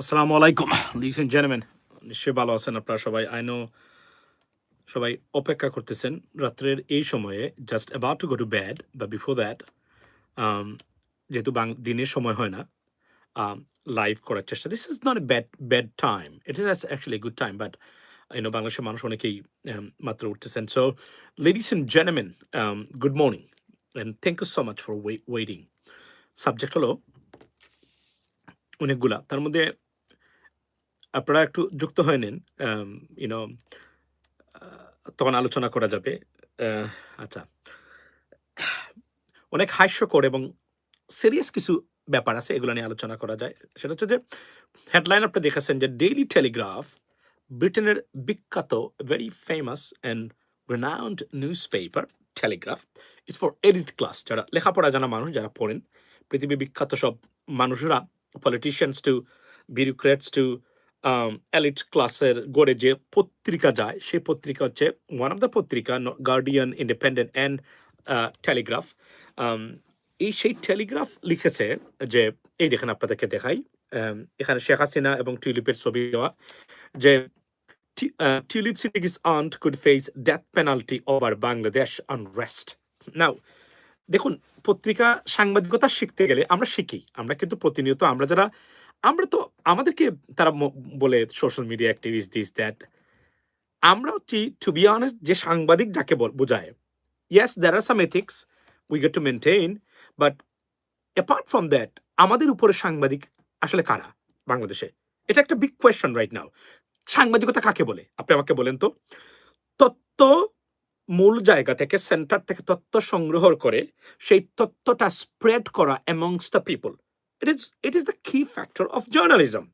আসসালামু আলাইকুম ladies and gentlemen, নিশ্চয়ই ভালো আছেন আপনারা সবাই। I know সবাই অপেক্ষা করতেছেন রাত্রের এই সময়ে, just about to go to bed, but before that um, যেহেতু দিনের সময় হয় না, um, লাইভ করার চেষ্টা। This is not a bad time. It is actually a good time, but বাংলাদেশের মানুষ অনেকেই মাত্র উঠতেছেন। So ladies and gentlemen, good morning and thank you so much for waiting. Subject হলো অনেকগুলা, তার মধ্যে আপনারা একটু যুক্ত হয়ে নিন। ইউনো তখন আলোচনা করা যাবে। আচ্ছা, অনেক হাস্যকর এবং সিরিয়াস কিছু ব্যাপার আছে, এগুলো নিয়ে আলোচনা করা যায়। সেটা হচ্ছে যে হেডলাইন আপনি দেখেছেন যে ডেইলি টেলিগ্রাফ, ব্রিটেনের বিখ্যাত very famous and renowned news paper Telegraph is for elite class, যারা লেখাপড়া জানা মানুষ, যারা পড়েন। পৃথিবী বিখ্যাত সব মানুষরা, পলিটিশিয়ানস টু বিউরোক্রেটস টু এলিট ক্লাসের গড়ে যে পত্রিকা যায়, সেই পত্রিকা হচ্ছে ওয়ান অফ দ্য পত্রিকা, গার্ডিয়ান, ইন্ডিপেন্ডেন্ট অ্যান্ড টেলিগ্রাফ। এই সেই টেলিগ্রাফ লিখেছে যে, এই দেখেন আপনাদেরকে দেখাই, এখানে শেখ হাসিনা এবং টিউলিপের ছবি দেওয়া, যে Tulip Siddique's aunt could face death penalty over Bangladesh unrest. Now, দেখুন, পত্রিকা সাংবাদিকতা শিখতে গেলে আমরা শিখি, আমরা কিন্তু প্রতিনিয়ত, আমরা তো আমাদেরকে তারা বলে social media activist this that, আমরা হচ্ছি টু বি অনেস্ট যে সাংবাদিক যাকে বোঝায়, yes there are some ethics we get to maintain, but apart from that আমাদের উপরে সাংবাদিক আসলে কারা বাংলাদেশে? এটা একটা বিগ কোয়েশ্চন রাইট নাও। সাংবাদিকতা কাকে বলে আপনি আমাকে বলেন তো? তথ্য মূল জায়গা থেকে, সেন্টার থেকে তথ্য সংগ্রহ করে সেই তথ্যটা স্প্রেড করা amongst the people. It is the key factor of journalism.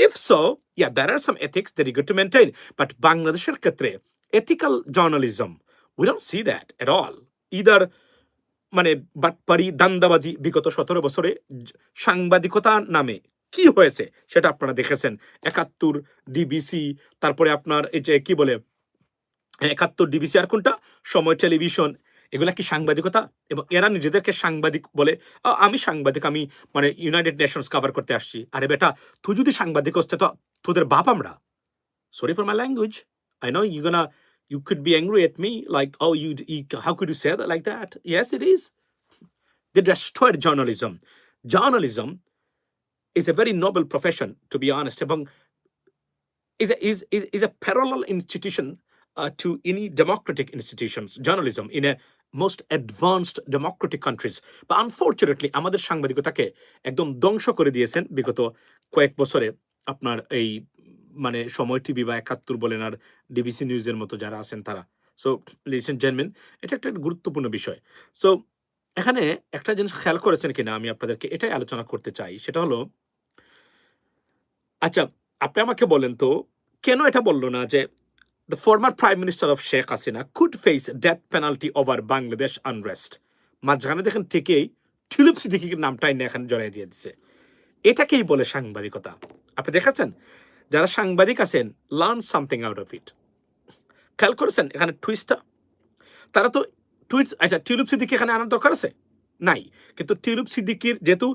If so, yeah, there are some ethics that you got to maintain. But বাংলাদেশের ক্ষেত্রে ethical journalism, we don't see that at all. Either মানে বাটপাড়ি, দান্দাবাজি বিগত ১৭ বছরে সাংবাদিকতা নামে কি হয়েছে সেটা আপনারা দেখেছেন। ৭১ ডিবিসি, তারপরে আপনার এই যে কি বলে ৭১ ডিবিসি, আর কোনটা সময় টেলিভিশন, এগুলা কি সাংবাদিকতা? এবং এরা নিজেদেরকে সাংবাদিক বলে, আমি সাংবাদিক, আমি মানে ইউনাইটেড নেশনস কভার করতে আসছি। আরে বেটা, তুই যদি সাংবাদিক হচ্ছে তো তোদের বাপ আমরা। Sorry for my language. I know you could be angry at me, like, oh, how could you say that like that? Yes, it is. They destroyed journalism. Journalism is a very noble profession, to be honest, এবং is a parallel institution to any democratic institutions. Journalism in a most advanced democratic countries. But unfortunately, আমাদের সাংবাদিকতাকে একদম ধ্বংস করে দিয়েছেন বিগত কয়েক বছরে আপনার এই মানে সময় টিভি বা ৭১ বলেন আর ডিবিসি নিউজের মতো যারা আছেন তারা। সো লিডস এন্ড জেন্টলম্যান, এটা একটা গুরুত্বপূর্ণ বিষয়। সো এখানে একটা জিনিস খেয়াল করেছেন কিনা আমি আপনাদেরকে এটাই আলোচনা করতে চাই, সেটা হলো, আচ্ছা, আপনি আমাকে বলেন তো, কেন এটা বলল না যে the former prime minister of Sheikh Hasina could face death penalty over Bangladesh unrest? মাঝখানে দেখেন ঠিকই টিউলিপ সিদ্দিকীর নামটাই না এখানে জড়াই দিয়ে দিচ্ছে। এটাকেই বলে সাংবাদিকতা। আপনি দেখেছেন যারা সাংবাদিক আছেন, learn something out of it. খেয়াল করেছেন এখানে টুইস্টটা? তারা তো আচ্ছা, টিউলিপ সিদ্দিকী এখানে আনার দরকার আছে? নাই। কিন্তু টিউলিপ সিদ্দিকীর যেহেতু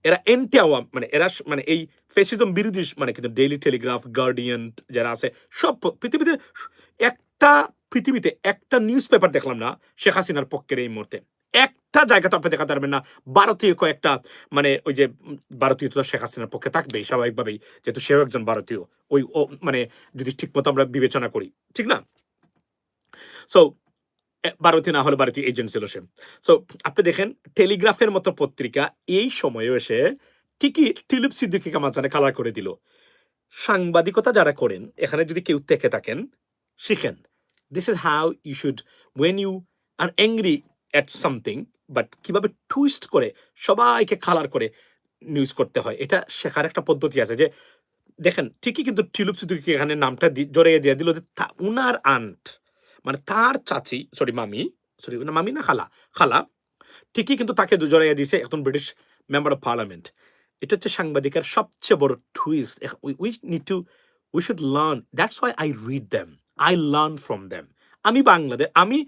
এরা এন্টি আওয়াম, মানে এরা মানে এই ফ্যাসিজম বিরোধী, মানে কিন্তু ডেইলি টেলিগ্রাফ, গার্ডিয়ান যারা আছে, সব পৃথিবীতে পৃথিবীতে একটা নিউজ পেপার দেখলাম না শেখ হাসিনার পক্ষের এই মুহূর্তে। একটা জায়গা তো আপনি দেখাতে পারবেন না ভারতীয় কয়েকটা, মানে ওই যে ভারতীয় তো শেখ হাসিনার পক্ষে থাকবেই স্বাভাবিকভাবেই, যেহেতু সেও একজন ভারতীয়। ওই মানে যদি ঠিক মতো আমরা বিবেচনা করি, ঠিক না? সো ভারতীয় না হলে ভারতীয় এজেন্ট ছিল সে। সো আপনি দেখেন টেলিগ্রাফের মতো পত্রিকা এই সময়ে এসে ঠিকই টিউলিপ সিদ্দিকীকে মাঝখানে কালার করে দিল। সাংবাদিকতা যারা করেন, এখানে যদি কেউ থেকে থাকেন, শিখেন। This is how you should, when you are angry at something, but কিভাবে টুইস্ট করে সবাইকে কালার করে নিউজ করতে হয়, এটা শেখার একটা পদ্ধতি আছে। যে দেখেন ঠিকই কিন্তু টিউলিপ সিদ্দিকীকে এখানে নামটা জড়িয়ে দিয়ে দিল যে উনার আন্ট, মানে তার চাচি, সরি মামি, সরি না মামি না খালা, খালা ঠিকই কিন্তু তাকে জড়াইয়া দিয়েছে এখন ব্রিটিশ মেম্বার অফ পার্লামেন্ট। এটা হচ্ছে সাংবাদিকের সবচেয়ে বড় twist. We should learn, that's why I read them, I learn from them. আমি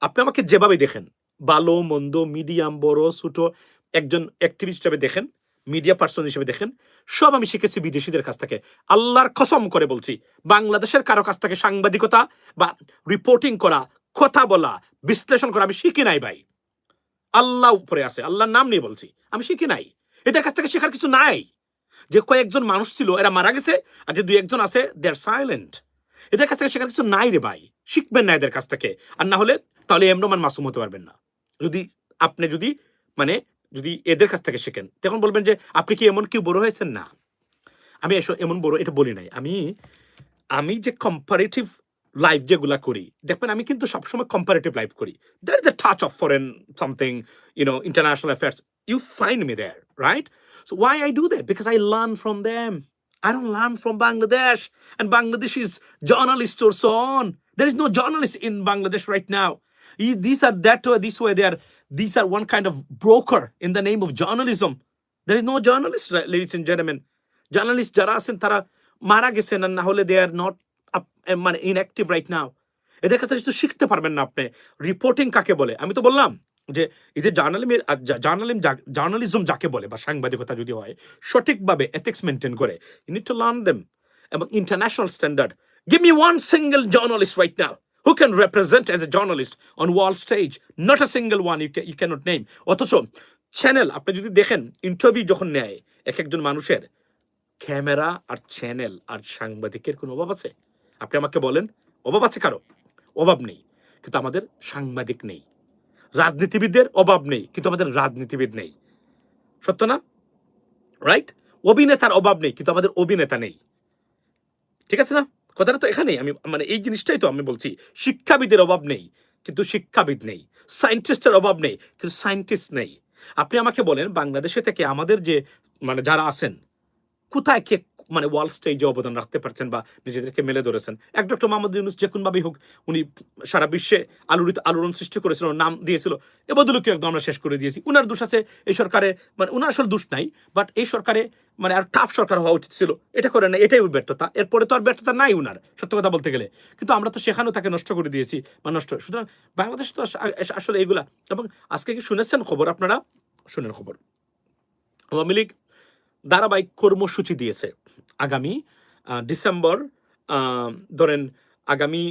আপনি আমাকে যেভাবে দেখেন, ভালো মন্দ, মিডিয়াম, বড় ছোট, একজন অ্যাক্টিভিস্ট হিসেবে দেখেন, মিডিয়া পার্সন হিসেবে দেখেন, সব আমি শিখেছি বিদেশিদের কাছ থেকে। আল্লাহর কসম করে বলছি, বাংলাদেশের কারো কাছ থেকে সাংবাদিকতা বা রিপোর্টিং করা, কথা বলা, বিশ্লেষণ করা আমি শিখি নাই ভাই। আল্লাহ উপরে আছে, আল্লাহর নাম নিয়ে বলছি, আমি শিখি নাই। এদের কাছ থেকে শেখার কিছু নাই। যে কয়েকজন মানুষ ছিল এরা মারা গেছে, আর যে দুই একজন আছে দে আর সাইলেন্ট। এদের কাছ থেকে শেখার কিছু নাই রে ভাই, শিখবেন না এদের কাছ থেকে। আর না হলে তাহলে এমন মাসুম হতে পারবেন না। যদি আপনি যদি মানে যদি এদের কাছ থেকে শেখেন, তখন বলবেন যে আপনি কি এমন কেউ বড় হয়েছেন? না, আমি এমন বড় এটা বলি নাই। আমি যে কম্পারেটিভ লাইফ যেগুলা করি, দেখবেন আমি কিন্তু সবসময় কম্পারেটিভ লাইফ করি। That is a touch of foreign something, international affairs. You find me there, right? So why I do that? Because I learn from them. I don't learn from Bangladesh, and Bangladesh is journalists or so on. There is no journalist in Bangladesh right now. These are that way, this way. These are one kind of broker in the name of journalism. There is no journalist, ladies and gentlemen. Journalists যারা আছেন তারা মারা গেছেন, আর না হলে they are not মানে inactive right now. এদের কাছে কিছু শিখতে পারবেন না আপনি। রিপোর্টিং কাকে বলে? আমি তো বললাম যে এই যে জার্নালিজম যাকে বলে বা সাংবাদিকতা যদি হয় সঠিকভাবে এথিক্স মেনটেন করে, you need to learn them এবং international standard. Give me one single journalist right now who can represent as a journalist on world stage. Not a single one you cannot name. অথচ channel আপনি যদি দেখেন, interview যখন নেয় এক একজন মানুষের, ক্যামেরা আর চ্যানেল আর সাংবাদিকের কোনো অভাব আছে? আপনি আমাকে বলেন, অভাব আছে কারো? অভাব নেই, কিন্তু আমাদের সাংবাদিক নেই। রাজনীতিবিদদের অভাব নেই, কিন্তু আমাদের রাজনীতিবিদ নেই। সত্য না? রাইট? অভিনেতার অভাব নেই, কিন্তু আমাদের অভিনেতা নেই। ঠিক আছে না? কথাটা তো এখানেই। আমি মানে এই জিনিসটাই তো আমি বলছি। শিক্ষাবিদের অভাব নেই, কিন্তু শিক্ষাবিদ নেই। সায়েন্টিস্টের অভাব নেই, কিন্তু সায়েন্টিস্ট নেই। আপনি আমাকে বলেন, বাংলাদেশে থেকে আমাদের যে মানে যারা আছেন, কোথায় কে মানে ওয়ার্ল্ড স্টেজে অবদান রাখতে পারছেন বা নিজেদেরকে মেলে ধরেছেন? এক ডক্টর মোহাম্মদ ইউনূস যে কোনভাবেই হোক, উনি সারা বিশ্বে আলোড়ন সৃষ্টি করেছিল, নাম দিয়েছিল। এ বদলকে একদম আমরা শেষ করে দিয়েছি। উনার দোষ আছে এই সরকারে, মানে উনার আসলে দোষ নাই, বাট এই সরকারে মানে আর টাফ সরকার হওয়া উচিত ছিল। এটা করে না, এটাই ওর ব্যর্থতা। এরপরে তো আর ব্যর্থতা নাই উনার, সত্য কথা বলতে গেলে। কিন্তু আমরা তো সেখানেও তাকে নষ্ট করে দিয়েছি বা নষ্ট। সুতরাং বাংলাদেশ তো আসলে এগুলা। এবং আজকে কি শুনেছেন খবর আপনারা? শুনেন খবর। আওয়ামী লীগ ধারাবাহিক কর্মসূচি দিয়েছে আগামী ডিসেম্বর, ধরেন আগামী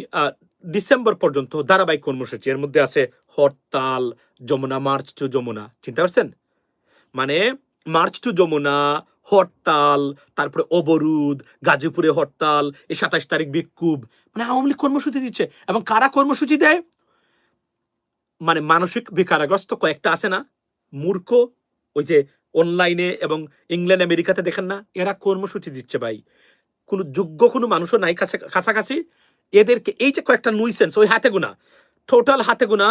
ডিসেম্বর পর্যন্ত ধারাবাহিক কর্মসূচি। এর মধ্যে আছে হরতাল, যমুনা মার্চ টু যমুনা। চিন্তা করছেন? মানে মার্চ টু যমুনা, হরতাল, তারপরে অবরোধ, গাজীপুরে হরতাল, এই ২৭ তারিখ বিক্ষোভ। মানে আওয়ামী লীগ কর্মসূচি দিচ্ছে। এবং কারা কর্মসূচি দেয়? মানে মানসিক বিকারগ্রস্ত কয়েকটা আছে না, মূর্খ, ওই যে অনলাইনে এবং ইংল্যান্ড আমেরিকাতে দেখেন না, এরা কর্মসূচি দিচ্ছে ভাই। কোনো যোগ্য কোনো মানুষও নাই কাছাকাছি। এদেরকে এই যে কয়েকটা নুইসেন্স, ওই হাতে গোনা, টোটাল হাতে গোনা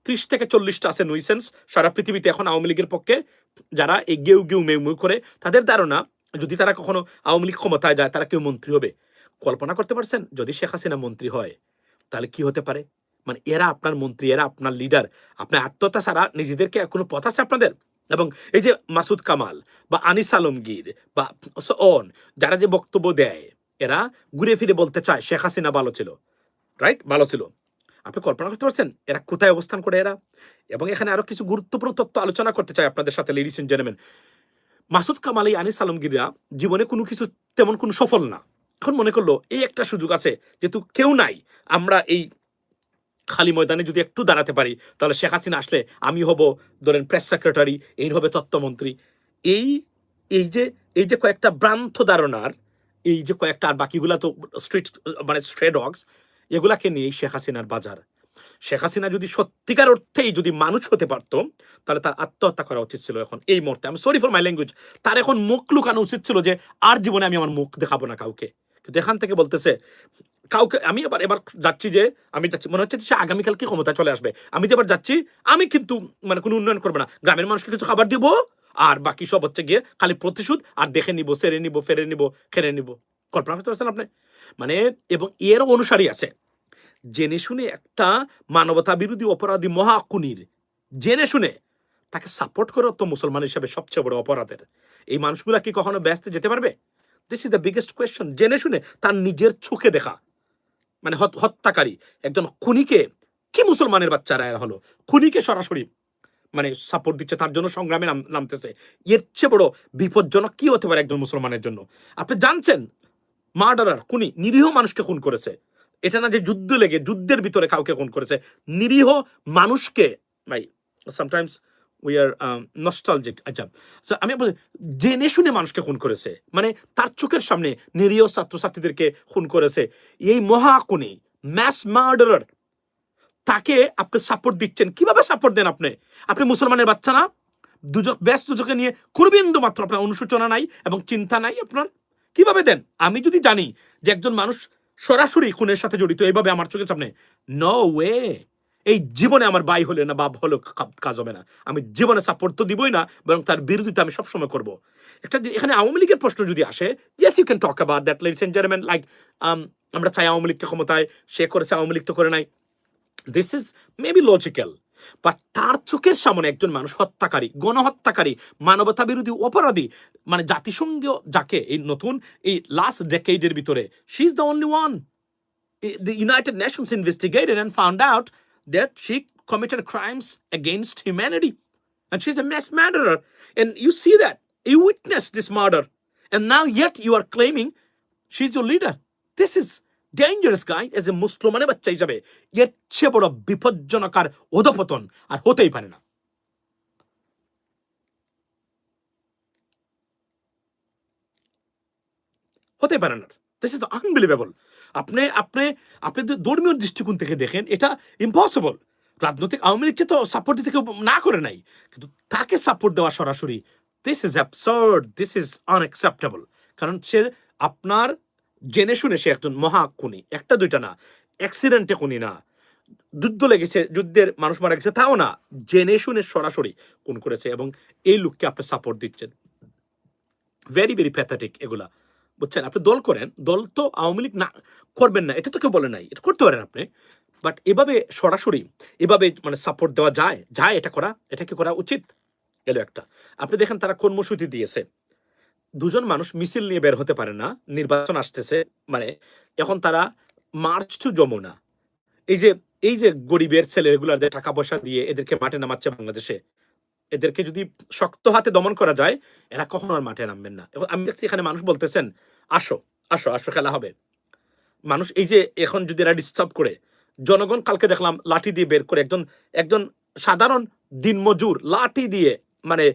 ৩০ থেকে ৪০টা আছে নুইসেন্স সারা পৃথিবীতে এখন আওয়ামী লীগের পক্ষে, যারা এই গেউ গেউ মেউ মেউ করে। তাদের ধারণা যদি তারা কখনো আওয়ামী লীগ ক্ষমতায় যায়, তারা কেউ মন্ত্রী হবে। কল্পনা করতে পারছেন যদি শেখ হাসিনা মন্ত্রী হয় তাহলে কি হতে পারে? মানে এরা আপনার মন্ত্রী, এরা আপনার লিডার। আপনার আত্মহত্যা ছাড়া নিজেদেরকে কোনো পথ আছে আপনাদের? এবং এই যে মাসুদ কামাল বা আনিস আলমগীর বা অন, যারা যে বক্তব্য দেয়, এরা ঘুরে ফিরে বলতে চায় শেখ হাসিনা ভালো ছিল, রাইট? ভালো ছিল। আপনি কল্পনা করতে পারছেন এরা কোথায় অবস্থান করে এরা? এবং এখানে আরো কিছু গুরুত্বপূর্ণ তথ্য আলোচনা করতে চাই আপনাদের সাথে, ladies and gentleman. Masud Kamal, এই আনিস আলমগীররা জীবনে কোনো কিছু তেমন কোনো সফল না। এখন মনে করলো এই একটা সুযোগ আছে, যেহেতু কেউ নাই, আমরা এই খালি ময়দানে যদি একটু দাঁড়াতে পারি, তাহলে শেখ হাসিনা আসলে আমি হব ধরেন প্রেস সেক্রেটারি, এই হবে তথ্যমন্ত্রী। এই এই যে এই যে কয়েকটা ভ্রান্ত ধারণার, এই যে কয়েকটা, আর বাকিগুলা তো মানে স্ট্রে ডগস, এগুলাকে নিয়েই শেখ হাসিনার বাজার। শেখ হাসিনা যদি সত্যিকার অর্থেই যদি মানুষ হতে পারতো, তাহলে তার আত্মহত্যা করা উচিত ছিল এখন এই মুহূর্তে। আমি সরি ফর মাই ল্যাঙ্গুয়েজ। তার এখন মুখ লুকানো উচিত ছিল যে আর জীবনে আমি আমার মুখ দেখাবো না কাউকে। কিন্তু এখান থেকে বলতেছে কাউকে। আমি এবার যাচ্ছি যে আমি যাচ্ছি, মনে হচ্ছে সে আগামীকালকে ক্ষমতায় চলে আসবে। আমি যে এবার যাচ্ছি, আমি কিন্তু মানে কোনো উন্নয়ন করবো না, গ্রামের মানুষকে কিছু খাবার দিব, আর বাকি সব হচ্ছে গিয়ে খালি প্রতিশোধ, আর দেখে নিব, সেরে নিব, ফেরে নিব, খেরে নিব। কল্পনা করতে পারছেন আপনি? মানে এবং এরও অনুসারী আছে জেনে শুনে, একটা মানবতা বিরোধী অপরাধী মহাকুনির জেনে শুনে তাকে সাপোর্ট করে তো মুসলমান হিসেবে সবচেয়ে বড় অপরাধের। এই মানুষগুলা কি কখনো ব্যস্ত যেতে পারবে? This is the biggest question. জেনে শুনে তার নিজের চোখে দেখা, মানে হত্যাকারী একজন খুনিকে, কি মুসলমানের বাচ্চারা এরা হলো, খুনিকে সরাসরি মানে সাপোর্ট দিচ্ছে, তার জন্য সংগ্রামে নামতেছে। এর চেয়ে বড় বিপজ্জনক কি হতে পারে একজন মুসলমানের জন্য? আপনি জানছেন মার্ডারার, খুনি নিরীহ মানুষকে খুন করেছে। এটা না যে যুদ্ধ লেগে যুদ্ধের ভিতরে কাউকে খুন করেছে, নিরীহ মানুষকে। ভাই সামটাইমস উই আর নস্টালজিক। আচ্ছা, আমি জেনে শুনে মানুষকে খুন করেছে, মানে তার চোখের সামনে নিরীহ ছাত্রছাত্রীদেরকে খুন করেছে। এই মহা খুনি, ম্যাস মার্ডারার, তাকে আপনি সাপোর্ট দিচ্ছেন। কিভাবে সাপোর্ট দেন আপনি? আপনি মুসলমানের বাচ্চা না? দুজক ব্যাস দুজকে নিয়ে কুরবিন্দু মাত্র আপনার অনুশোচনা নাই এবং চিন্তা নাই আপনার? কিভাবে দেন? আমি যদি জানি যে একজন মানুষ সরাসরি খুনের সাথে জড়িত এইভাবে আমার চোখের সামনে, নো ওয়ে, এই জীবনে আমার ভাই হলে না বাপ হলেও কাজ হবে না। আমি জীবনে সাপোর্ট তো দিবই না, বরং তার বিরোধিতা আমি সবসময় করব। একটা এখানে আওয়ামী লীগের প্রশ্ন যদি আসে, yes you can talk about that ladies and gentleman, like আমরা চাই আওয়ামী লীগকে ক্ষমতায়, সে করেছে, আওয়ামী লীগ তো করে নাই। This is maybe logical, but তার চোখের সামনে একজন মানুষ হত্যাকারী, গণহত্যাকারী, মানবতা বিরোধী অপরাধী, মানে জাতিসংঘ যাকে এই নতুন এই লাস্ট ডেকেডের ভিতরে, she is the only one, the United Nations investigated and found out that she committed crimes against humanity, and she's a mass murderer. And you see that, you witnessed this murder, and now yet you are claiming she's your leader. This is dangerous guy. As a মুসলমানের বাচ্চা হিসাবে এর চেয়ে বড় বিপজ্জনক আর অধপতন আর হতেই পারে না। হতে পারে না। This is unbelievable. আপনি আপনি আপনি ধর্মীয় দৃষ্টিকোণ থেকে দেখেন, এটা ইম্পসিবল। রাজনৈতিক আওয়ামী লীগকে তো সাপোর্ট দিতে কেউ না করে নাই, কিন্তু তাকে সাপোর্ট দেওয়া সরাসরি, this is absurd, this is unacceptable. কারণ সে আপনার জেনে শুনে সে একজন মহা খুনি, একটা দুইটা না, অ্যাক্সিডেন্টে খুনি না, যুদ্ধ লেগেছে, যুদ্ধের মানুষ মারা গেছে তাও না, জেনে শুনে সরাসরি খুন করেছে, এবং এই লোককে আপনি সাপোর্ট দিচ্ছেন। ভেরি ভেরি প্যাথেটিক এগুলা, বুঝছেন? আপনি দল করেন, দল তো আওয়ামী লীগ না করবেন না, এটা তো কেউ বলে নাই, এটা করতে পারেন আপনি, বাট এভাবে সরাসরি এভাবে মানে সাপোর্ট দেওয়া যায়? যায় এটা করা? এটা কি করা উচিত? এলো একটা। আপনি দেখেন তারা কর্মসূচি দিয়েছে, দুজন মানুষ মিছিল নিয়ে বের হতে পারে না, নির্বাচন আসতেছে, মানে এখন তারা মার্চ টু যমুনা, এই যে এই যে গরিবের ছেলেগুলাদের টাকা পয়সা দিয়ে এদেরকে মাঠে নামাচ্ছে বাংলাদেশে, এদেরকে যদি শক্ত হাতে দমন করা যায়, এরা কখনো আর মাঠে নামবেন না। এখন আমি দেখছি এখানে মানুষ বলতেছেন, আসো আসো আসো, খেলা হবে। মানুষ এই যে এখন যদি এরা ডিস্টার্ব করে, জনগণ কালকে দেখলাম লাঠি দিয়ে বের করে, একজন একজন সাধারণ দিনমজুর লাঠি দিয়ে, মানে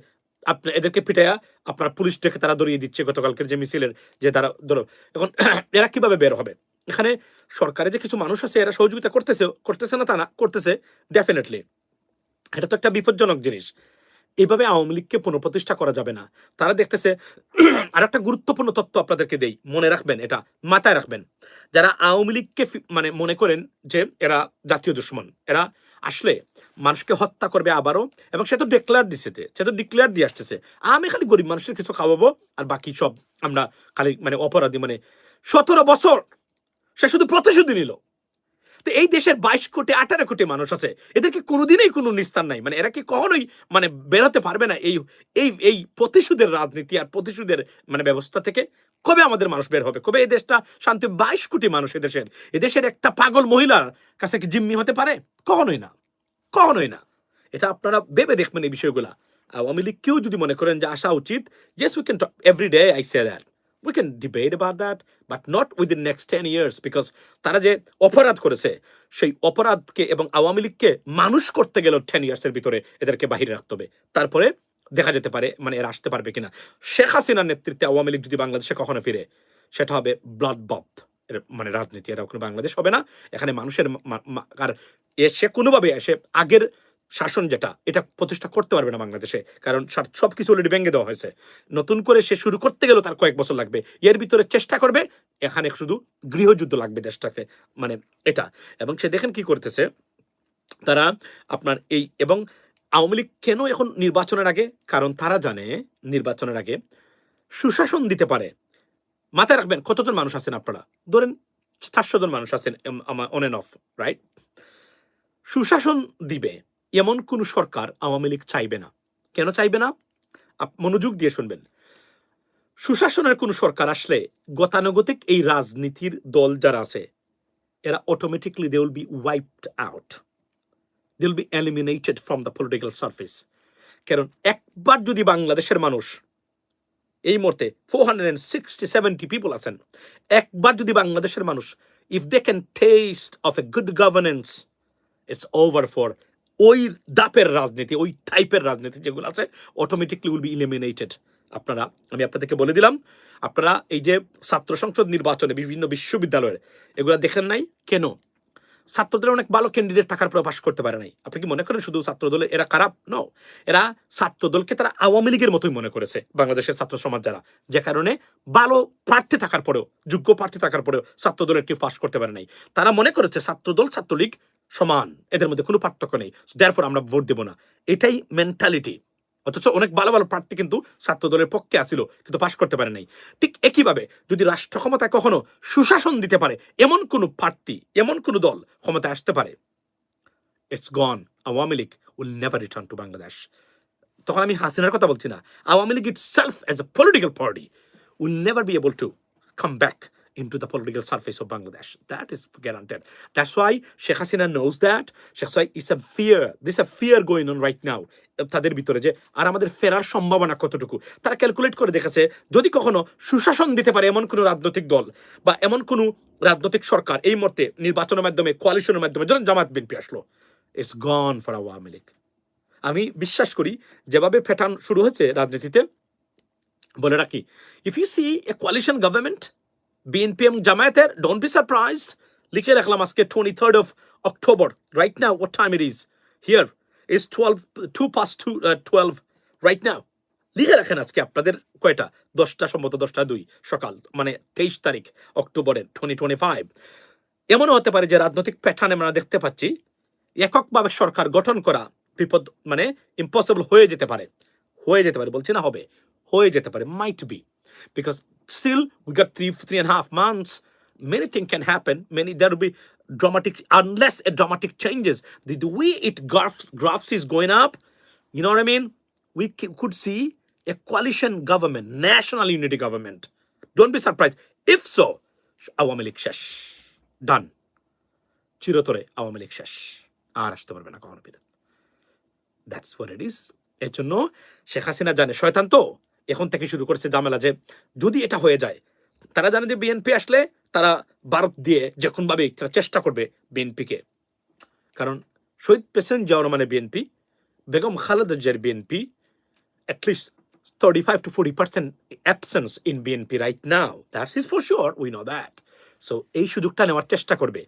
আপনি এদেরকে পিটাইয়া আপনার পুলিশ ডেকে তারা দড়িয়ে দিচ্ছে গতকালকের যে মিছিলের, যে তারা ধরো এখন এরা কিভাবে বের হবে? এখানে সরকারে যে কিছু মানুষ আছে এরা সহযোগিতা করতেছে, করতেছে না তা না, করতেছে ডেফিনেটলি। এটা তো একটা বিপজ্জনক জিনিস। এভাবে আওয়ামী লীগকে পুনঃপ্রতিষ্ঠা করা যাবে না। তারা দেখতেছে আর একটা গুরুত্বপূর্ণ তথ্য আপনাদেরকে দেই, মনে রাখবেন, এটা মাথায় রাখবেন। যারা আওয়ামী লীগকে মানে মনে করেন যে এরা জাতীয় দুশ্মন, এরা আসলে মানুষকে হত্যা করবে আবারও, এবং সে তো ডিক্লেয়ার দিচ্ছে, সে তো ডিক্লেয়ার দিয়ে আসতেছে, আমি খালি গরিব মানুষের কিছু খাওয়াবো আর বাকি সব আমরা খালি মানে অপরাধী, মানে 17 বছর সে শুধু প্রতিশোধ নিল। তো এই দেশের 22 কোটি 18 কোটি মানুষ আছে, এদের কি কোনোদিনই কোনো নিস্তার নাই? মানে এরা কি কখনোই মানে বেরোতে পারবে না এই এই এই প্রতিশোধের রাজনীতি আর প্রতিশোধের মানে ব্যবস্থা থেকে? কবে আমাদের মানুষ বের হবে? কবে এই দেশটা শান্তি? 22 কোটি মানুষ এদেশের একটা পাগল মহিলার কাছে কি জিম্মি হতে পারে? কখনোই না, কখনোই না। এটা আপনারা ভেবে দেখবেন এই বিষয়গুলা। আওয়ামী লীগ কেউ যদি মনে করেন যে আসা উচিত, yes we can talk every day, I say that we can debate about that, but not within next 10 years, because তারা যে অপরাধ করেছে সেই অপরাধকে এবং আওয়ামী লীগকে মানুষ করতে গেল 10 years এর ভিতরে এদেরকে বাহিরে রাখতে হবে, তারপরে দেখা যেতে পারে মানে এরা আসতে পারবে কিনা। শেখ হাসিনার নেতৃত্বে আওয়ামী লীগ যদি বাংলাদেশে কখনো ফিরে, সেটা হবে ব্লাড বাথ মানে রাজনীতি, এরা কোনো বাংলাদেশ হবে না। এখানে মানুষের আর সে কোনোভাবে এসে আগের শাসন যেটা এটা প্রতিষ্ঠা করতে পারবে না বাংলাদেশে, কারণ সবকিছু অলরেডি ভেঙে দেওয়া হয়েছে। নতুন করে সে শুরু করতে গেলেও তার কয়েক বছর লাগবে, এর ভিতরে চেষ্টা করবে, এখানে শুধু গৃহযুদ্ধ লাগবে দেশটাকে, মানে এটা। এবং সে দেখেন কি করতেছে তারা আপনার এই, এবং আওয়ামী লীগ কেন এখন নির্বাচনের আগে? কারণ তারা জানে নির্বাচনের আগে সুশাসন দিতে পারে। মাথায় রাখবেন কতজন মানুষ আছেন আপনারা, ধরেন 400 জন মানুষ আছেন অন এন্ড অফ, রাইট? সুশাসন দিবে এমন কোন সরকার আওয়ামী লীগ চাইবে না। কেন চাইবে না? মনোযোগ দিয়ে শুনবেন। সুশাসনের কোন সরকার আসলে গতানুগতিক এই রাজনীতির দল যারা আছে এরা automatically they will be wiped out. They will be eliminated from the political surface. কারণ একবার যদি বাংলাদেশের মানুষ এই মুহূর্তে 460-70 পিপল আছেন, একবার যদি বাংলাদেশের মানুষ if they can test of a good governance, it's over for ওই দাপের রাজনীতি, ওই টাইপের রাজনীতি যেগুলো আছে অটোমেটিকলি উইল বি ইলিমিনেটেড। আপনারা, আমি আপনাদেরকে বলে দিলাম, আপনারা এই যে ছাত্র সংসদ নির্বাচনে বিভিন্ন বিশ্ববিদ্যালয়ের এগুলো দেখেন নাই কেন? ছাত্রদের অনেক ভালো ক্যান্ডিডেট থাকার পর পাশ করতে পারে নাই। আপনি কি মনে করেন শুধু ছাত্রদলে এরা খারাপ? নো, এরা ছাত্রদলকে তারা আওয়ামী লীগের মতোই মনে করেছে বাংলাদেশের ছাত্র সমাজ যারা, যে কারণে ভালো প্রার্থী থাকার পরেও, যোগ্য প্রার্থী থাকার পরেও ছাত্রদলের কেউ পাশ করতে পারে নাই। তারা মনে করেছে ছাত্রদল ছাত্রলীগ সমান, এদের মধ্যে কোনো পার্থক্য নেই, দেয়ারফর আমরা ভোট দেব না। এটাই মেন্টালিটি। অথচ অনেক ভালো ভালো প্রার্থী কিন্তু ছাত্রদলের পক্ষে আসিল, কিন্তু পাশ করতে পারে নাই। ঠিক একইভাবে যদি রাষ্ট্র ক্ষমতায় কখনো সুশাসন দিতে পারে এমন কোন প্রার্থী, এমন কোন দল ক্ষমতায় আসতে পারে, it's gone. Awami League will never return to Bangladesh. তখন আমি হাসিনার কথা বলছি না, Awami League itself as a political party will never be able to come back into the political surface of Bangladesh. That is guaranteed. That's why Sheikh Hasina knows that. Sheikh Hasina, it's a fear. There's a fear going on right now. তাদের ভিতরে যে আর আমাদের ফেরার সম্ভাবনা কতটুকু তারা calculate করে দেখেছে, যদি কখনো সুশাসন দিতে পারে এমন কোন রাজনৈতিক দল বা এমন কোন রাজনৈতিক সরকার এই মুহূর্তে নির্বাচনের মাধ্যমে, কোয়ালিশনের মাধ্যমে, যেমন জামাত বিএনপি আসলো, it's gone for Awami League. আমি বিশ্বাস করি যেভাবে ফেটান শুরু হয়েছে রাজনীতিতে, বলে রাখি, if you see a coalition government BNP এবং জামায়াতের, ডোন্ট বি সারপ্রাইজড। লিখে রাখলাম আজকে 23rd of October, right now what time it is here is 12 right now. লিখে রাখেন আজকে আপনাদের কয়টা, 10টা, সম্ভবত 10টা 2 সকাল, মানে 23 তারিখ অক্টোবরের 2025। এমনও হতে পারে যে রাজনৈতিক প্যাটার্ন আমরা দেখতে পাচ্ছি এককভাবে সরকার গঠন করা বিপদ, মানে ইম্পসিবল হয়ে যেতে পারে, বলছি না হবে, হয়ে যেতে পারে, might be, because still we got 3.5 months. Many things can happen. There will be dramatic, unless a dramatic changes. The way it graphs is going up, you know what I mean? We could see a coalition government, national unity government. Don't be surprised. If so, Awami League shesh. Done. চিরতরে আওয়ামী লীগ শেষ, আর আসতে পারবে না কখনো ফিরে। That's what it is. এর জন্য শেখ হাসিনা জানে, শয়তান তো এখন থেকে শুরু করেছে ঝামেলা, যে যদি এটা হয়ে যায়, তারা জানে যে বিএনপি আসলে তারা ভারত দিয়ে যে কোনোভাবে তারা চেষ্টা করবে বিএনপিকে, কারণ শহীদ প্রেসিডেন্ট জিয়াউর রহমানের বিএনপি, বেগম খালেদা জিয়ার BNP, at least 35 to 40% absence in BNP right now. That is for sure, we know that. So এই সুযোগটা নেওয়ার চেষ্টা করবে।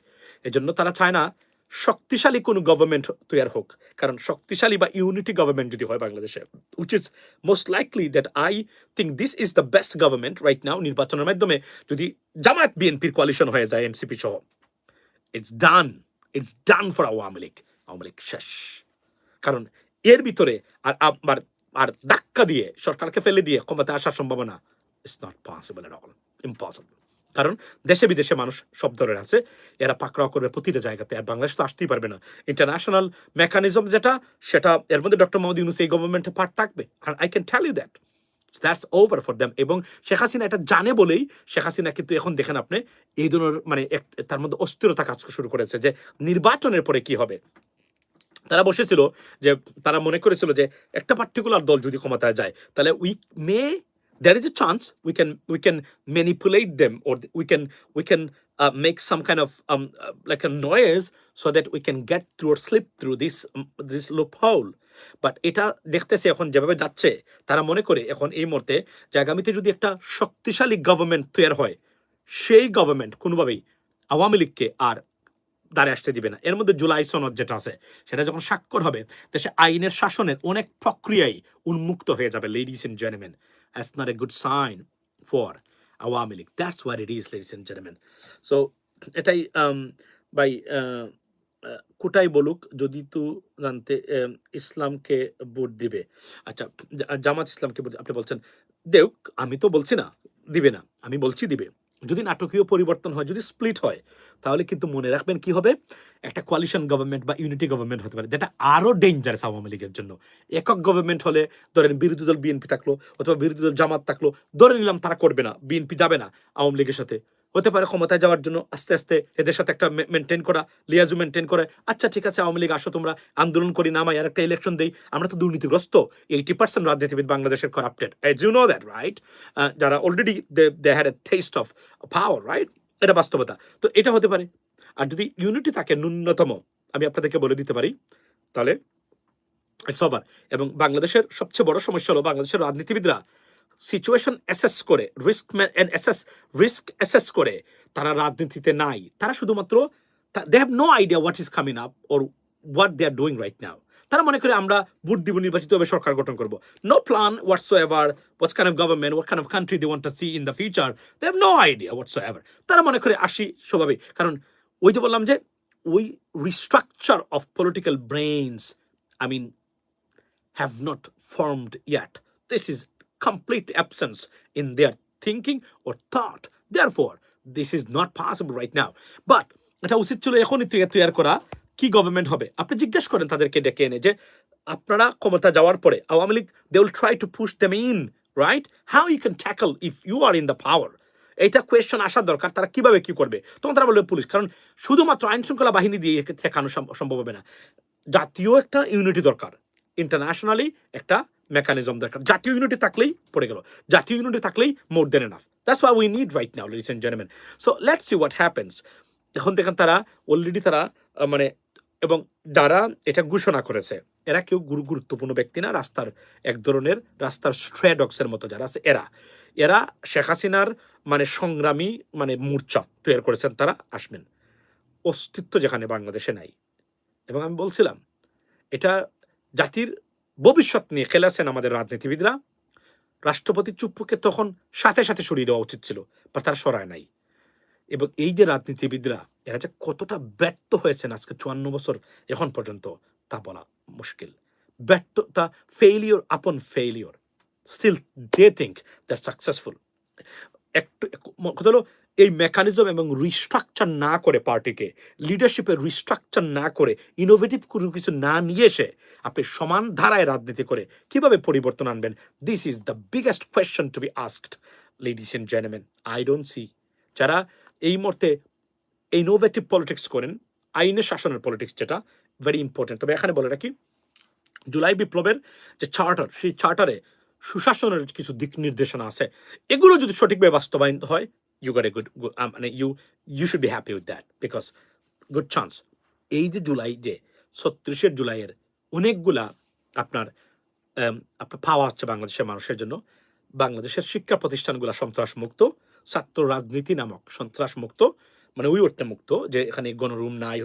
এজন্য তারা চায় না শক্তিশালী কোনো গভর্নমেন্ট তৈরি হোক, কারণ শক্তিশালী বা ইউনিটি গভর্নমেন্ট যদি হয় বাংলাদেশে, which is most likely that I think this is the best government right now, নির্বাচনের মাধ্যমে যদি জামায়াত বিএনপির কোয়ালিশন হয়ে যায় এনসিপি সহ, it's done for Awami League শেষ। কারণ এর ভিতরে আর ধাক্কা দিয়ে সরকারকে ফেলে দিয়ে ক্ষমতা আসার সম্ভাবনা it's not possible at all, impossible. কারণ দেশে বিদেশে মানুষ সব ধরনের আছে, এরা পাকড়াও করবে প্রতিটা জায়গাতে, আর বাংলাদেশ তো আসতেই পারবে না। ইন্টারন্যাশনাল মেকানিজম যেটা, সেটা এর মধ্যে ডক্টর মোহাম্মদ ইউনূস এই গভর্নমেন্টের পার্ট থাকবে, আর I can tell you that that's over for them. এবং শেখ হাসিনা এটা জানে বলেই শেখ হাসিনা কিন্তু এখন দেখেন আপনি এই ধরনের মানে তার মধ্যে অস্থিরতা কাজ শুরু করেছে যে নির্বাচনের পরে কি হবে। তারা বসেছিল যে তারা মনে করেছিল যে একটা পার্টিকুলার দল যদি ক্ষমতায় যায় তাহলে there is a chance we can manipulate them, or we can make some kind of like a noise so that we can get through or slip through this loophole. But এটা দেখতেছে এখন যেভাবে যাচ্ছে, তারা মনে করে এখন এই মুহূর্তে যে আগামীতে যদি একটা শক্তিশালী গভর্নমেন্ট তৈরি হয়, সেই গভর্নমেন্ট কোনোভাবেই আওয়ামী লীগকে আর দাঁড়িয়ে আসতে দিবে না। এর মধ্যে জুলাই সনদ যেটা আছে, সেটা যখন স্বাক্ষর হবে, দেশে আইনের শাসনের অনেক প্রক্রিয়াই উন্মুক্ত হয়ে যাবে। Ladies and gentlemen, that's not a good sign for Awami League. That's what it is, ladies and gentlemen. So এটাই ভাই কোটাই বলুক যদি তু জানতে ইসলামকে ভোট দিবে। আচ্ছা, জামাত ইসলামকে আপনি বলছেন দেউক, আমি তো বলছি না দিবে না, আমি বলছি দিবে। যদি নাটকীয় পরিবর্তন হয়, যদি স্প্লিট হয়, তাহলে কিন্তু মনে রাখবেন কি হবে, একটা কোয়ালিশন গভর্নমেন্ট বা ইউনিটি গভর্নমেন্ট হতে পারে, যেটা আরো ডেঞ্জারাস আওয়ামী লীগের জন্য। একক গভর্নমেন্ট হলে ধরেন বিরোধী দল বিএনপি থাকলো অথবা বিরোধী দল জামাত থাকলো, ধরে নিলাম তারা করবে না, বিএনপি যাবে না আওয়ামী লীগের সাথে, হতে পারে ক্ষমতায় যাওয়ার জন্য আস্তে আস্তে এদের সাথে একটা মেনটেন করা, লিয়াজু মেনটেন করে, আচ্ছা ঠিক আছে আওয়ামী লীগ আসো তোমরা আন্দোলন করি, নামাই আর একটা ইলেকশন দেই, আমরা তো দুর্নীতিগ্রস্ত, 80% রাজনীতিবিদ বাংলাদেশের corrupted, as you know that right, যারা already they had a taste of power, right? এটা বাস্তবতা। তো এটা হতে পারে। আর যদি ইউনিটি থাকে ন্যূনতম, আমি আপনাদেরকে বলে দিতে পারি, তাহলে ইটস ওভার। এবং বাংলাদেশের সবচেয়ে বড় সমস্যা হলো বাংলাদেশের রাজনীতিবিদরা সিচুয়েশন অ্যাসেস করে, রিস্ক অ্যাসেস করে তারা রাজনীতিতে নাই। তারা শুধুমাত্র they have no idea what is coming up or what they are doing right now. তারা মনে করে আমরা ভোট দিব, নির্বাচিত হবে, সরকার গঠন করব। No plan whatsoever, what's kind of government, what kind of country they want to see in the future, they have no idea whatsoever. তারা মনে করে আসি স্বভাবে, কারণ ওই যে বললাম যে ওই restructure of political brains, I mean, have not formed yet. This is complete absence in their thinking or thought. Therefore, this is not possible right now. But এটা উচিত ছিল এখনই তৈরি করা। কি গভর্নমেন্ট হবে আপনি জিজ্ঞেস করেন তাদেরকে ডেকে এনে যে আপনারা ক্ষমতা যাওয়ার পরে Awami League, they will try to push them in, right? How you can tackle if you are in the power? এইটা কোয়েশ্চন আসা দরকার, তারা কিভাবে কি করবে। তখন তারা বলবে পুলিশ, কারণ শুধুমাত্র আইন শৃঙ্খলা বাহিনী দিয়ে ঠেকানো সম্ভব হবে না। জাতীয় একটা ইউনিটি দরকার, ইন্টারন্যাশনালি একটা মেকানিজম দরকার। জাতীয় ইউনিটি থাকলেই পড়ে গেল, জাতীয় ইউনিটি থাকলেই more than enough. That's what we need right now, ladies and gentleman. So let's see what happens. এখন দেখেন তারা অলরেডি তারা মানে, এবং যারা এটা ঘোষণা করেছে এরা কেউ গুরুত্বপূর্ণ ব্যক্তি না, রাস্তার এক ধরনের রাস্তার স্ট্রে ডগসের মতো যারা আছে এরা শেখ হাসিনার মানে সংগ্রামী মানে মূর্ছা তৈরি করেছেন। তারা আসবেন, অস্তিত্ব যেখানে বাংলাদেশে নাই। এবং আমি বলছিলাম এটা জাতির ভবিষ্যৎ নিয়ে খেলেছেন আমাদের রাজনীতিবিদরা। রাষ্ট্রপতি চুপ্পুকে তখন সাথে সাথে সরিয়ে দেওয়া উচিত ছিল, বা তারা সরায় নাই। এবং এই যে রাজনীতিবিদরা এরা যে কতটা ব্যর্থ হয়েছেন আজকে 54 বছর এখন পর্যন্ত তা বলা মুশকিল। ব্যর্থতা, failure upon failure, still they think they are successful. একটু কথা হলো এই মেকানিজম এবং রিস্ট্রাকচার না করে, পার্টিকে লিডারশিপের রিস্ট্রাকচার না করে, ইনোভেটিভ কোনো কিছু না নিয়ে এসে আপনি সমান ধারায় রাজনীতি করে কিভাবে পরিবর্তন আনবেন? This is the biggest question to be asked, ladies and gentleman. I don't see যারা এই মুহূর্তে ইনোভেটিভ পলিটিক্স করেন, আইনের শাসনের পলিটিক্স, যেটা ভেরি ইম্পর্টেন্ট। তবে এখানে বলে রাখি, জুলাই বিপ্লবের যে চার্টার, সেই চার্টারে সুশাসনের কিছু দিক নির্দেশনা আছে। এগুলো যদি সঠিকভাবে বাস্তবায়ন হয়, you got a good মানে you should be happy with that, because good chance এই যে জুলাই, যে 36 জুলাইয়ের অনেকগুলা আপনার পাওয়া হচ্ছে বাংলাদেশের মানুষের জন্য। বাংলাদেশের শিক্ষা প্রতিষ্ঠানগুলা সন্ত্রাস মুক্ত, ছাত্র রাজনীতি নামক সন্ত্রাস মুক্ত, মানে ওই ওরটা মুক্ত, যে এখানে গণরুম নাই,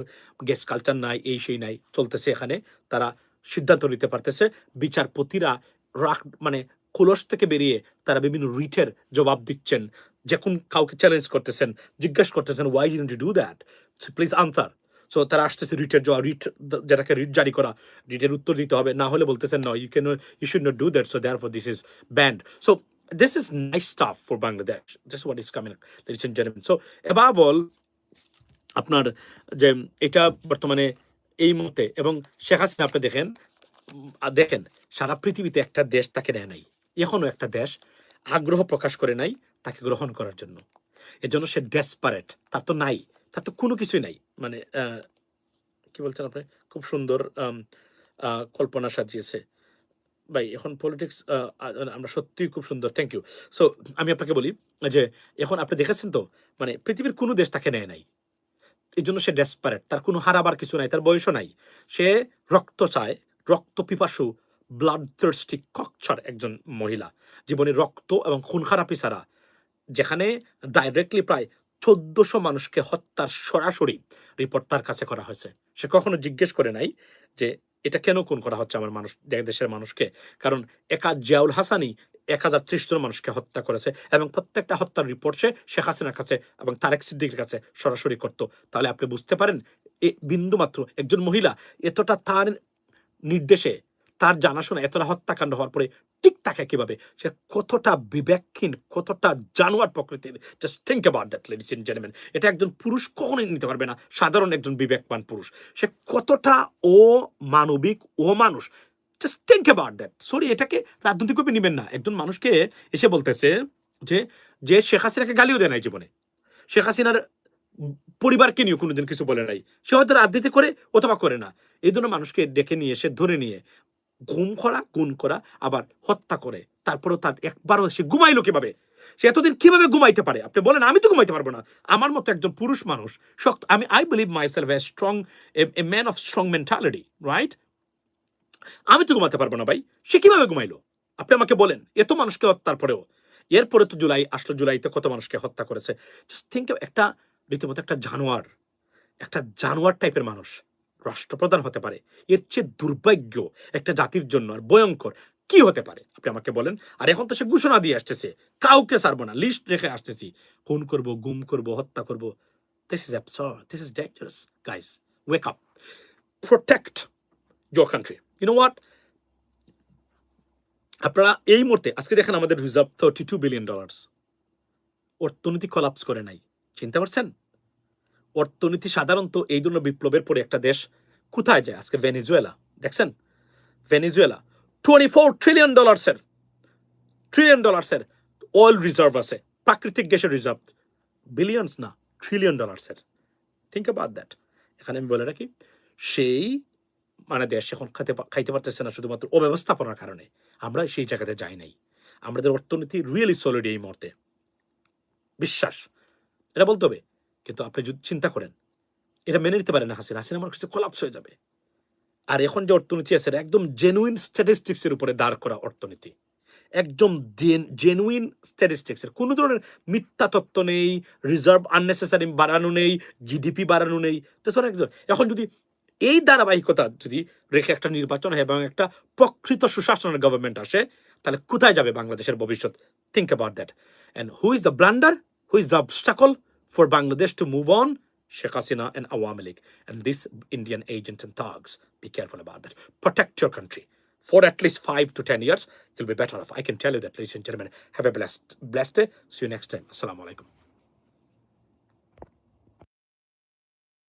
গেস্ট কালচার নাই, এই সেই নাই, চলতেছে এখানে। তারা সিদ্ধান্ত নিতে পারতেছে। বিচারপতিরা মানে খোলস থেকে বেরিয়ে তারা বিভিন্ন রিটের জবাব দিচ্ছেন, যখন কাউকে চ্যালেঞ্জ করতেছেন, জিজ্ঞাসা করতেছেন why didn't you do that, please answer. So তারা আসতেছে রিটের জবাব, যেটাকে রিট জারি করা, রিটের উত্তর দিতে হবে, না হলে বলতেছেন no, you should not do that, so therefore this is banned. So this is nice stuff for Bangladesh. This is what is coming, ladies and gentlemen. So above all, আপনার যে এটা বর্তমানে এই মুহূর্তে, এবং শেখ হাসিনা আপনি দেখেন সারা পৃথিবীতে একটা দেশ তাকে নেয় নাই, এখনো একটা দেশ আগ্রহ প্রকাশ করে নাই তাকে গ্রহণ করার জন্য। এজন্য সে ডেসপারেট, তার তো নাই, তার তো কোনো কিছুই নাই। মানে কি বলছেন আপনি, খুব সুন্দর কল্পনা সাজিয়েছে ভাই। এখন পলিটিক্স আমরা সত্যিই খুব সুন্দর, থ্যাংক ইউ। সো আমি আপনাকে বলি যে এখন আপনি দেখেছেন তো, মানে পৃথিবীর কোনো দেশ তাকে নেয় নাই, এই জন্য সে ডেসপারেট, তার কোনো হারাবার কিছু নাই, তার বয়সও নাই, সে রক্ত চায়, রক্ত পিপাসু, ব্লাড থার্স্টি ককচার একজন মহিলা। জীবনে রক্ত এবং খুন খারাপি ছাড়া, যেখানে ডাইরেক্টলি প্রায় 1400 মানুষকে হত্যার সরাসরি রিপোর্ট তার কাছে করা হয়েছে। সে কখনো জিজ্ঞেস করে নাই যে এটা কেন খুন করা হচ্ছে আমার মানুষ, দেশের মানুষকে। কারণ একা জিয়াউল হাসানই 1030 জন মানুষকে হত্যা করেছে, এবং প্রত্যেকটা হত্যার রিপোর্ট সে শেখ হাসিনার কাছে এবং তারেক সিদ্দিকের কাছে সরাসরি করত। তাহলে আপনি বুঝতে পারেন এ বিন্দু মাত্র একজন মহিলা এতটা তার নির্দেশে, তার জানাশোনা এতটা হত্যাকাণ্ড হওয়ার পরে ঠিক থাকে কিভাবে, সে কতটা বিবেকহীন, কতটা জানোয়ার প্রকৃতির। Just think about that, ladies and gentleman. এটা একজন পুরুষ কখনোই নিতে পারবে না, সাধারণ একজন বিবেকবান পুরুষ। সে কতটা অমানবিক, ও মানুষ, just think about that. Sorry, এটাকে রাজনৈতিকভাবে নেবেন না। একজন মানুষকে এসে বলতেছে যে শেখ হাসিনাকে গালিও দেয় নাই জীবনে, শেখ হাসিনার পরিবারকে নিয়ে কোনোদিন কিছু বলে নাই। সে হয়তো রাজনীতি করে অথবা করে না। এই জন্য মানুষকে ডেকে নিয়ে এসে ধরে নিয়ে গুম করা আবার হত্যা করে, তারপরেও তার একবারও সে ঘুমাইলো কিভাবে? সে এতদিন কিভাবে ঘুমাইতে পারে? আপনি বলেন, আমি তো ঘুমাইতে পারবো না। আমার মতো একজন পুরুষ মানুষ শক্ত, আমি I believe myself a strong, a man of strong mentality, right? আমি তো ঘুমাতে পারবো না ভাই। সে কিভাবে ঘুমাইলো? আপনি আমাকে বলেন। এত মানুষকে হত্যার পরেও, এরপরে তো জুলাই আসলো, জুলাইতে কত মানুষকে হত্যা করেছে। জাস্ট থিঙ্ক, একটা রীতিমতো একটা জানোয়ার টাইপের মানুষ রাষ্ট্রপ্রধান হতে পারে। এর চেয়ে দুর্ভাগ্য একটা জাতির জন্য আর ভয়ঙ্কর কি হতে পারে? আপনি আমাকে বলেন। আর এখন তো সে ঘোষণা দিয়ে আসতেছে, কাউকে ছাড়বো না, লিস্ট রেখে আসতেছি, খুন করব, গুম করব, হত্যা করব। This is absurd, this is dangerous. Guys, wake up, protect your country. You know what, আপনারা এই মুহূর্তে আজকে দেখেন আমাদের রিজার্ভ $32 বিলিয়ন। অর্থনীতি কলাপস করে নাই, চিন্তা করছেন? অর্থনীতি সাধারণত এই জন্য বিপ্লবের পরে একটা দেশ কোথায় যায়? আজকে ভেনেজুয়েলা দেখছেন, ভেনেজুয়েলা $24 ট্রিলিয়ন অয়েল রিজার্ভ আছে, প্রাকৃতিক গ্যাসের রিজার্ভ, বিলিয়নস না, $1 ট্রিলিয়ন। Think about that. এখানে আমি বলে রাখি, সেই মানে দেশ এখন খাইতে পারতেছে না শুধুমাত্র অব্যবস্থাপনার কারণে। আমরা সেই জায়গাতে যাই নাই। আমাদের অর্থনীতি রিয়েলি সলিড এই মুহূর্তে, বিশ্বাস, এটা বলতে হবে। কিন্তু আপনি যদি চিন্তা করেন, এটা মেনে নিতে পারেন না হাসিনা, আমার কাছে কোলাপস হয়ে যাবে। আর এখন যে অর্থনীতি আছে, একদম জেনুইন স্ট্যাটিস্টিক্সের উপরে দাঁড় করা অর্থনীতি, একদম জেনুইন স্ট্যাটিস্টিক্সের, কোনো ধরনের মিথ্যা তত্ত্ব নেই, রিজার্ভ আননেসেসারি বাড়ানো নেই, জিডিপি বাড়ানো নেই। তো এখন যদি এই ধারাবাহিকতা যদি রেখে একটা নির্বাচন হয় এবং একটা প্রকৃত সুশাসনের গভর্নমেন্ট আসে, তাহলে কোথায় যাবে বাংলাদেশের ভবিষ্যৎ? Think about that. And who is the blunder, who is the obstacle for Bangladesh to move on? Sheikh Hasina and Awami League and these Indian agents and thugs. Be careful about that. Protect your country. For at least 5 to 10 years, you'll be better off. I can tell you that, ladies and gentlemen. Have a blessed day. See you next time. Assalamu alaikum.